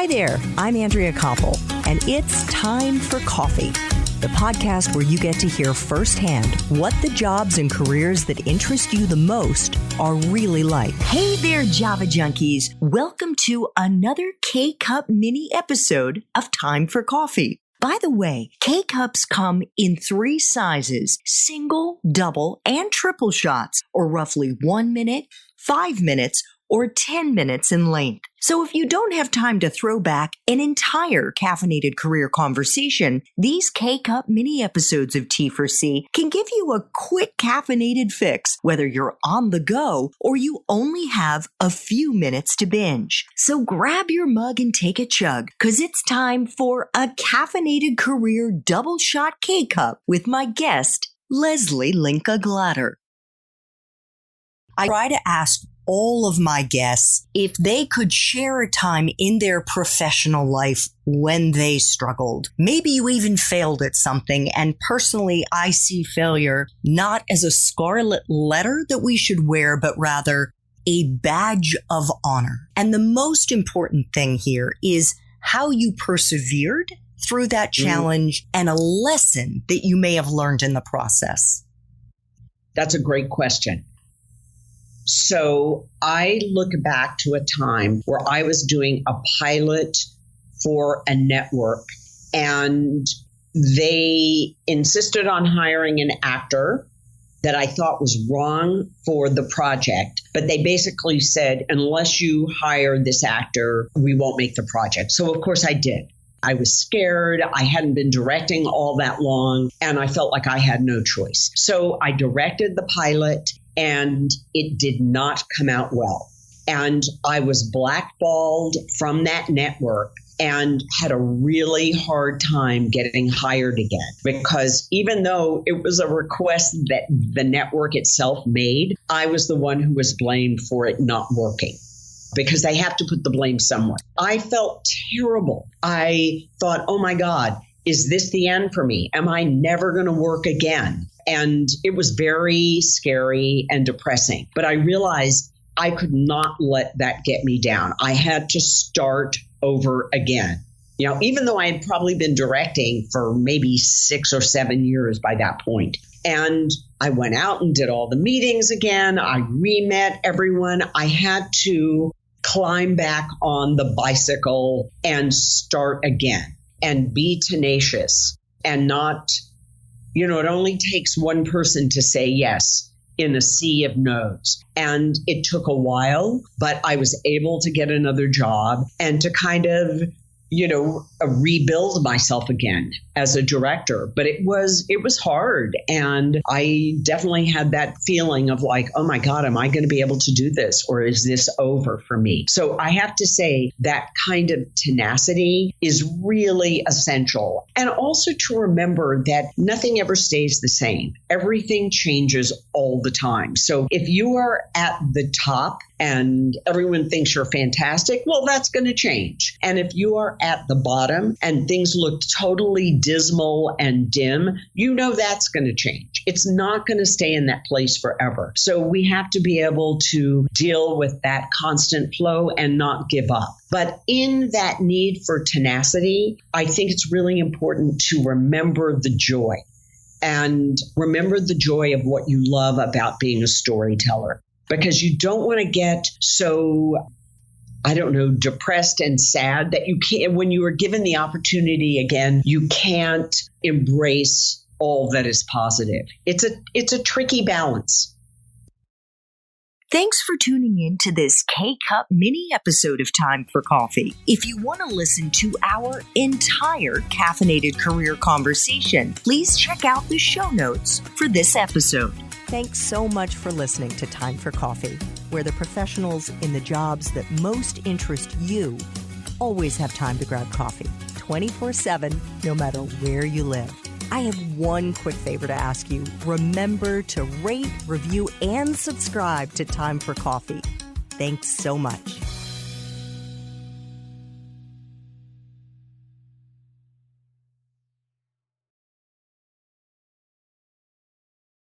Hi there, I'm Andrea Koppel, and it's Time for Coffee, the podcast where you get to hear firsthand what the jobs and careers that interest you the most are really like. Hey there, Java Junkies. Welcome to another K-Cup mini episode of Time for Coffee. By the way, K-Cups come in 3 sizes, single, double, and triple shots, or roughly 1 minute, 5 minutes, or 10 minutes in length. So if you don't have time to throw back an entire caffeinated career conversation, these K-Cup mini episodes of T4C can give you a quick caffeinated fix, whether you're on the go or you only have a few minutes to binge. So grab your mug and take a chug, because it's time for a caffeinated career double shot K-Cup with my guest, Lesli Linka Glatter. I try to ask all of my guests if they could share a time in their professional life when they struggled. Maybe you even failed at something, and personally, I see failure not as a scarlet letter that we should wear, but rather a badge of honor. And the most important thing here is how you persevered through that challenge and a lesson that you may have learned in the process. That's a great question. So I look back to a time where I was doing a pilot for a network, and they insisted on hiring an actor that I thought was wrong for the project. But they basically said, unless you hire this actor, we won't make the project. So of course I did. I was scared. I hadn't been directing all that long, and I felt like I had no choice. So I directed the pilot, and it did not come out well. And I was blackballed from that network and had a really hard time getting hired again, because even though it was a request that the network itself made, I was the one who was blamed for it not working, because they have to put the blame somewhere. I felt terrible. I thought, oh my God, is this the end for me? Am I never going to work again? And it was very scary and depressing. But I realized I could not let that get me down. I had to start over again. You know, even though I had probably been directing for maybe 6 or 7 years by that point. And I went out and did all the meetings again. I re-met everyone. I had to climb back on the bicycle and start again and be tenacious and not, you know, it only takes one person to say yes in a sea of no's. And it took a while, but I was able to get another job and to kind of, you know, rebuild myself again as a director. But it was hard. And I definitely had that feeling of like, oh my God, am I going to be able to do this? Or is this over for me? So I have to say that kind of tenacity is really essential. And also to remember that nothing ever stays the same. Everything changes all the time. So if you are at the top and everyone thinks you're fantastic, well, that's going to change. And if you are at the bottom and things look totally dismal and dim, you know that's going to change. It's not going to stay in that place forever. So we have to be able to deal with that constant flow and not give up. But in that need for tenacity, I think it's really important to remember the joy and remember the joy of what you love about being a storyteller. Because you don't want to get so, I don't know, depressed and sad that you can't, when you are given the opportunity again, you can't embrace all that is positive. It's a tricky balance. Thanks for tuning in to this K-Cup mini episode of Time for Coffee. If you want to listen to our entire caffeinated career conversation, please check out the show notes for this episode. Thanks so much for listening to Time for Coffee, where the professionals in the jobs that most interest you always have time to grab coffee, 24/7, no matter where you live. I have one quick favor to ask you. Remember to rate, review, and subscribe to Time for Coffee. Thanks so much.